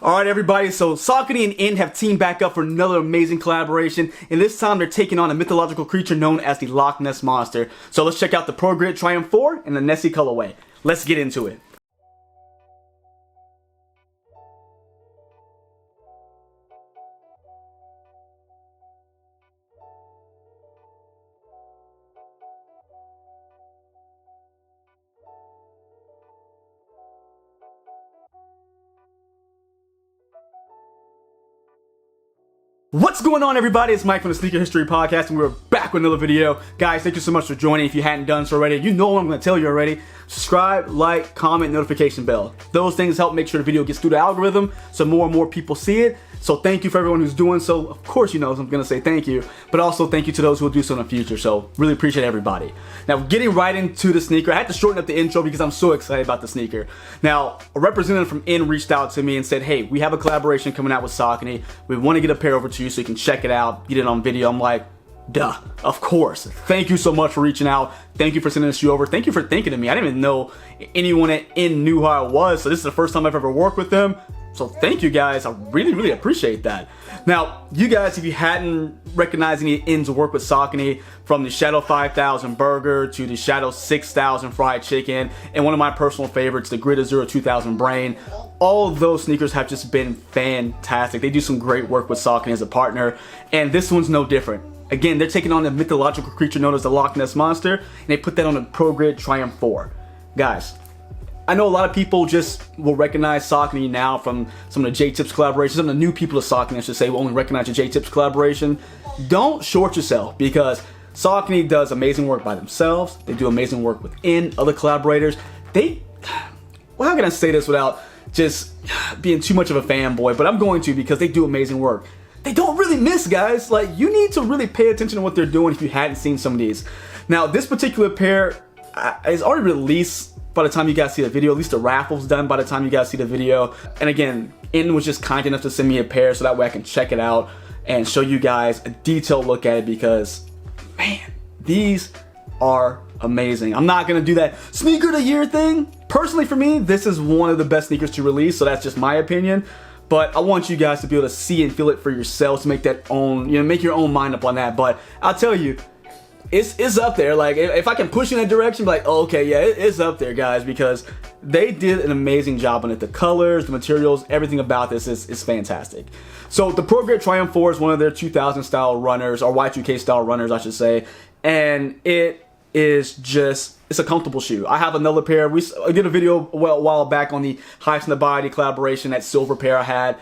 Alright everybody, so Saucony and In have teamed back up for another amazing collaboration, and this time they're taking on a mythological creature known as the Loch Ness Monster. So let's check out the ProGrid Triumph 4 and the Nessie colorway. Let's get into it. What's going on everybody, it's Mike from the Sneaker History Podcast and we're back with another video. Guys, thank you so much for joining. If you hadn't done so already, you know what I'm going to tell you already. Subscribe, like, comment, notification bell. Those things help make sure the video gets through the algorithm so more and more people see it. So thank you for everyone who's doing so. Of course you know I'm going to say thank you, but also thank you to those who will do so in the future. So really appreciate everybody. Now getting right into the sneaker, I had to shorten up the intro because I'm so excited about the sneaker. Now a representative from In reached out to me and said, hey, we have a collaboration coming out with Saucony. We want to get a pair over to you so you can check it out, get it on video. I'm like, duh, of course. Thank you so much for reaching out. Thank you for sending this shoe over. Thank you for thinking of me. I didn't even know anyone at In knew who I was, so this is the first time I've ever worked with them. So thank you guys, I really appreciate that. Now, you guys, if you hadn't recognized any In's work with Saucony, from the Shadow 5000 burger to the Shadow 6000 fried chicken, and one of my personal favorites, the Grid Zero 2000 brain, all of those sneakers have just been fantastic. They do some great work with Saucony as a partner, and this one's no different. Again, they're taking on the mythological creature known as the Loch Ness Monster, and they put that on the ProGrid Triumph 4. Guys, I know a lot of people just will recognize Saucony now from some of the J-Tips collaborations. Some of the new people of Saucony, I should say, will only recognize the J-Tips collaboration. Don't short yourself, because Saucony does amazing work by themselves. They do amazing work within other collaborators. Well, how can I say this without just being too much of a fanboy? But I'm going to, because they do amazing work. They don't really miss, guys. Like, you need to really pay attention to what they're doing if you hadn't seen some of these. Now, this particular pair is already released by the time you guys see the video. At least the raffle's done by the time you guys see the video. And again, In was just kind enough to send me a pair so that way I can check it out and show you guys a detailed look at it, because, man, these are amazing. I'm not gonna do that sneaker of the year thing. Personally, for me, this is one of the best sneakers to release, so that's just my opinion. But I want you guys to be able to see and feel it for yourselves, to make that own, make your own mind up on that. But I'll tell you, it's up there. Like, if I can push you in that direction, be like, oh, okay, yeah, it's up there, guys, because they did an amazing job on it. The colors, the materials, everything about this is fantastic. So the ProGrid Triumph 4 is one of their 2000 style runners, or Y2K style runners, I should say, and it is just, it's a comfortable shoe. I have another pair. I did a video a while back on the Heights in the Body collaboration, that silver pair I had.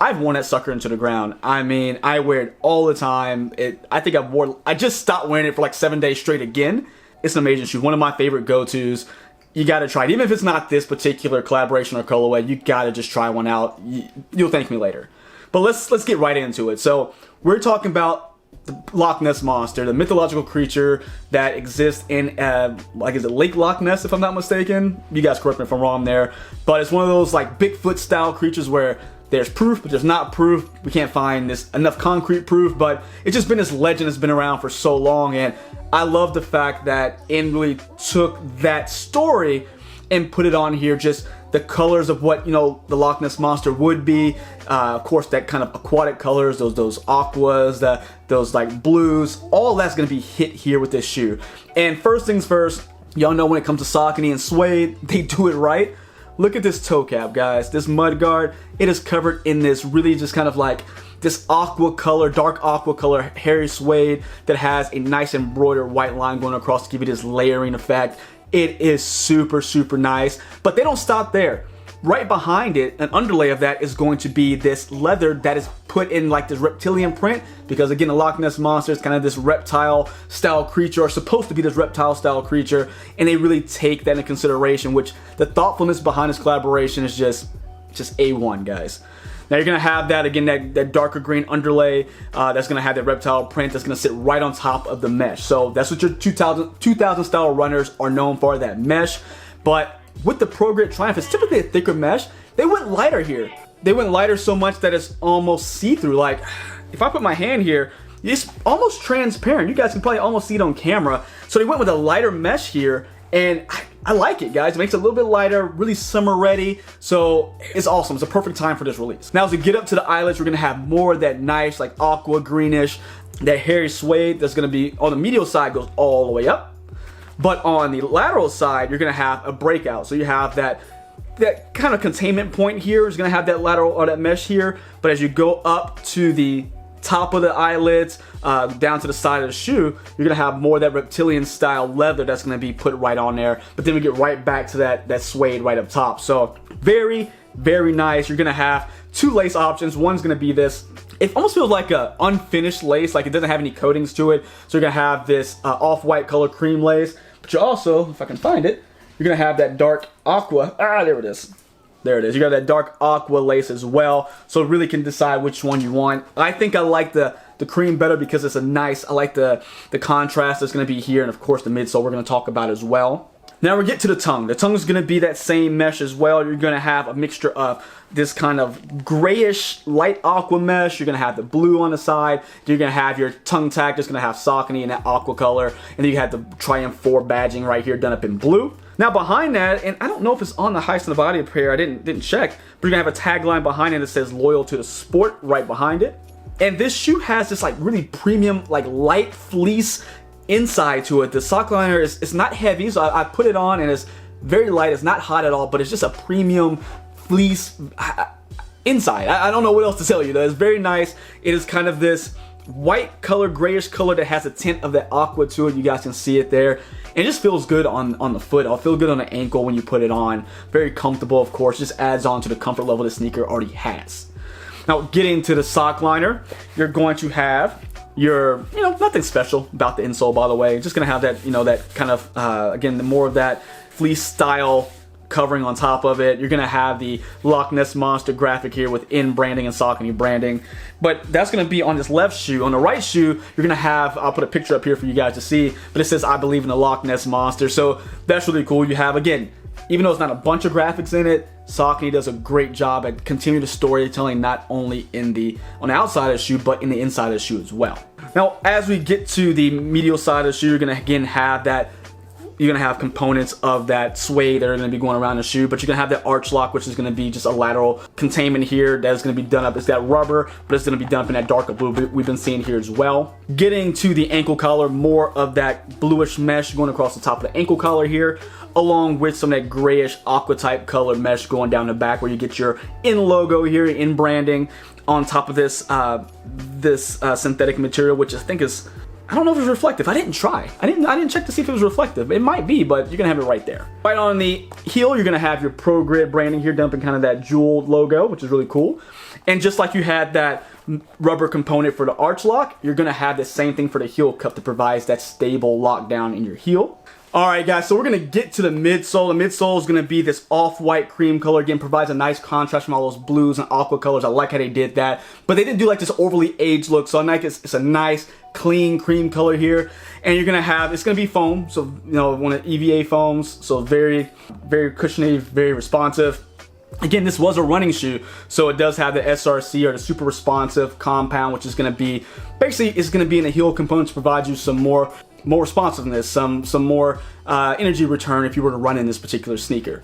I've worn that sucker into the ground. I mean, I wear it all the time. I just stopped wearing it for like 7 days straight again. It's an amazing shoe. One of my favorite go-tos. You gotta try it. Even if it's not this particular collaboration or colorway, you gotta just try one out. You'll thank me later. But let's get right into it. So we're talking about the Loch Ness Monster, the mythological creature that exists in, like, is it Lake Loch Ness, if I'm not mistaken? You guys correct me if I'm wrong there. But it's one of those like Bigfoot style creatures where there's proof, but there's not proof. We can't find enough concrete proof, but it's just been this legend that's been around for so long, and I love the fact that In really took that story and put it on here. Just the colors of what, the Loch Ness Monster would be. Of course, that kind of aquatic colors, those aquas, those like blues, all that's gonna be hit here with this shoe. And first things first, y'all know when it comes to Saucony and suede, they do it right. Look at this toe cap, guys. This mud guard, it is covered in this really just kind of like this aqua color, dark aqua color, hairy suede that has a nice embroidered white line going across to give you this layering effect. It is super nice, but they don't stop there. Right behind it, an underlay of that is going to be this leather that is put in like this reptilian print, because again, the Loch Ness Monster is kind of this reptile style creature, or supposed to be this reptile style creature, and they really take that into consideration, which the thoughtfulness behind this collaboration is just A1, guys. Now you're gonna have that, again, that darker green underlay that's gonna have that reptile print that's gonna sit right on top of the mesh. So that's what your 2000 style runners are known for, that mesh. But with the ProGrid Triumph, it's typically a thicker mesh. They went lighter here. They went lighter so much that it's almost see-through. Like, if I put my hand here, it's almost transparent. You guys can probably almost see it on camera. So they went with a lighter mesh here, And I like it, guys. It makes it a little bit lighter, really summer ready. So it's awesome. It's a perfect time for this release. Now, as we get up to the eyelets, we're gonna have more of that nice, like aqua greenish, that hairy suede that's gonna be on the medial side goes all the way up. But on the lateral side, you're gonna have a breakout. So you have that kind of containment point here is gonna have that lateral or that mesh here. But as you go up to the top of the eyelids, down to the side of the shoe, you're gonna have more of that reptilian style leather that's gonna be put right on there. But then we get right back to that suede right up top. So very, very nice. You're gonna have two lace options. One's gonna be this, it almost feels like a unfinished lace, like it doesn't have any coatings to it. So you're gonna have this off-white color cream lace, but you also, if I can find it, you're gonna have that dark aqua, there it is. There it is. You got that dark aqua lace as well, so really can decide which one you want. I think I like the cream better because it's a nice, I like the contrast that's going to be here, and of course the midsole we're going to talk about as well. Now we get to the tongue. The tongue is going to be that same mesh as well. You're going to have a mixture of this kind of grayish light aqua mesh. You're going to have the blue on the side. You're going to have your tongue tag just going to have Saucony in that aqua color, and then you have the Triumph 4 badging right here done up in blue. Now behind that, and I don't know if it's on the Heist of the Body pair, I didn't check, but you're gonna have a tagline behind it that says loyal to the sport right behind it. And this shoe has this like really premium, like light fleece inside to it. The sock liner it's not heavy, so I put it on and it's very light, it's not hot at all, but it's just a premium fleece inside. I don't know what else to tell you though. It's very nice. It is kind of this white color, grayish color that has a tint of that aqua to it. You guys can see it there. It just feels good on the foot. It'll feel good on the ankle when you put it on. Very comfortable, of course. Just adds on to the comfort level the sneaker already has. Now, getting to the sock liner, you're going to have your, nothing special about the insole, by the way. Just gonna have that, that kind of, again, more of that fleece style covering on top of it. You're gonna have the Loch Ness Monster graphic here with in branding and Saucony branding, but that's gonna be on this left shoe. On the right shoe, you're gonna have, I'll put a picture up here for you guys to see, but it says I believe in the Loch Ness Monster, so that's really cool. You have, again, even though it's not a bunch of graphics in it, Saucony does a great job at continuing the storytelling, not only on the outside of the shoe, but in the inside of the shoe as well. Now, as we get to the medial side of the shoe, you're gonna again have that. You're gonna have components of that suede that are gonna be going around the shoe, but you're gonna have that arch lock, which is gonna be just a lateral containment here that is gonna be done up. It's that rubber, but it's gonna be done up in that darker blue we've been seeing here as well. Getting to the ankle collar, more of that bluish mesh going across the top of the ankle collar here, along with some of that grayish aqua type color mesh going down the back where you get your in logo here, in branding on top of this synthetic material, which I think is, I don't know if it's reflective. I didn't try. I didn't check to see if it was reflective. It might be, but you're gonna have it right there. Right on the heel, you're gonna have your ProGrid branding here, dumping kind of that jeweled logo, which is really cool. And just like you had that rubber component for the arch lock, you're gonna have the same thing for the heel cup that provides that stable lockdown in your heel. Alright guys, so we're going to get to the midsole. The midsole is going to be this off-white cream color. Again, provides a nice contrast from all those blues and aqua colors. I like how they did that. But they didn't do like this overly aged look. So I like it's a nice, clean cream color here. And you're going to have, it's going to be foam. So, one of the EVA foams. So very, very cushiony, very responsive. Again, this was a running shoe, so it does have the SRC or the super responsive compound, which is going to be, basically, it's going to be in the heel component to provide you some more responsiveness, some more energy return if you were to run in this particular sneaker.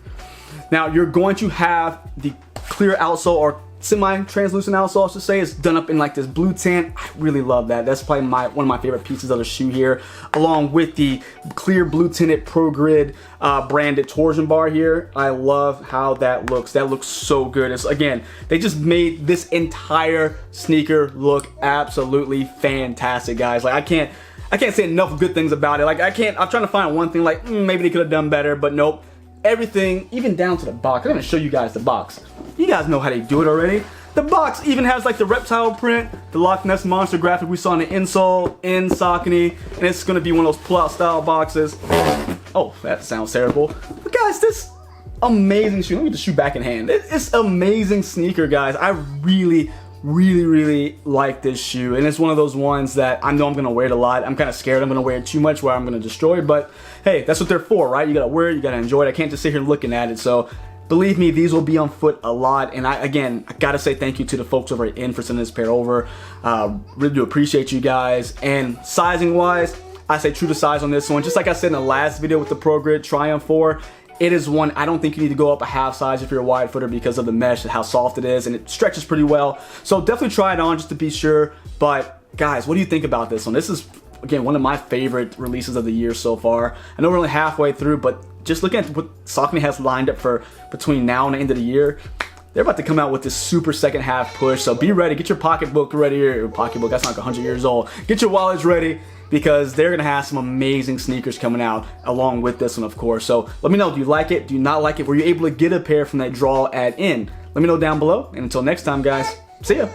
Now, you're going to have the clear outsole or semi-translucent outsole, I should say. It's done up in like this blue tint. I really love that. That's probably one of my favorite pieces of the shoe here, along with the clear blue tinted ProGrid branded torsion bar here. I love how that looks. That looks so good. It's, again, they just made this entire sneaker look absolutely fantastic, guys. Like, I can't say enough good things about it. Like, I'm trying to find one thing like, maybe they could have done better, but nope. Everything, even down to the box. I'm gonna show you guys the box. You guys know how they do it already. The box even has like the reptile print, the Loch Ness Monster graphic we saw in the insole, in Saucony, and it's gonna be one of those pull-out style boxes. Oh, that sounds terrible. But guys, this amazing shoe. Let me get the shoe back in hand. It's amazing sneaker, guys. I really like this shoe, and it's one of those ones that I know I'm gonna wear it a lot. I'm kind of scared I'm gonna wear it too much where I'm gonna destroy it, but hey, that's what they're for, right? You gotta wear it, you gotta enjoy it. I can't just sit here looking at it. So believe me, these will be on foot a lot. And I gotta say thank you to the folks over at In for sending this pair over. Really do appreciate you guys. And sizing wise, I say true to size on this one. Just like I said in the last video with the ProGrid Triumph 4, it is one I don't think you need to go up a half size if you're a wide footer because of the mesh and how soft it is, and it stretches pretty well. So definitely try it on just to be sure. But guys, what do you think about this one? This is, again, one of my favorite releases of the year so far. I know we're only halfway through, but just looking at what Saucony has lined up for between now and the end of the year, they're about to come out with this super second half push. So be ready, get your pocketbook ready, or pocketbook, that's not like 100 years old. Get your wallets ready, because they're gonna have some amazing sneakers coming out along with this one, of course. So let me know, do you like it? Do you not like it? Were you able to get a pair from that draw at end? Let me know down below, and until next time, guys, see ya.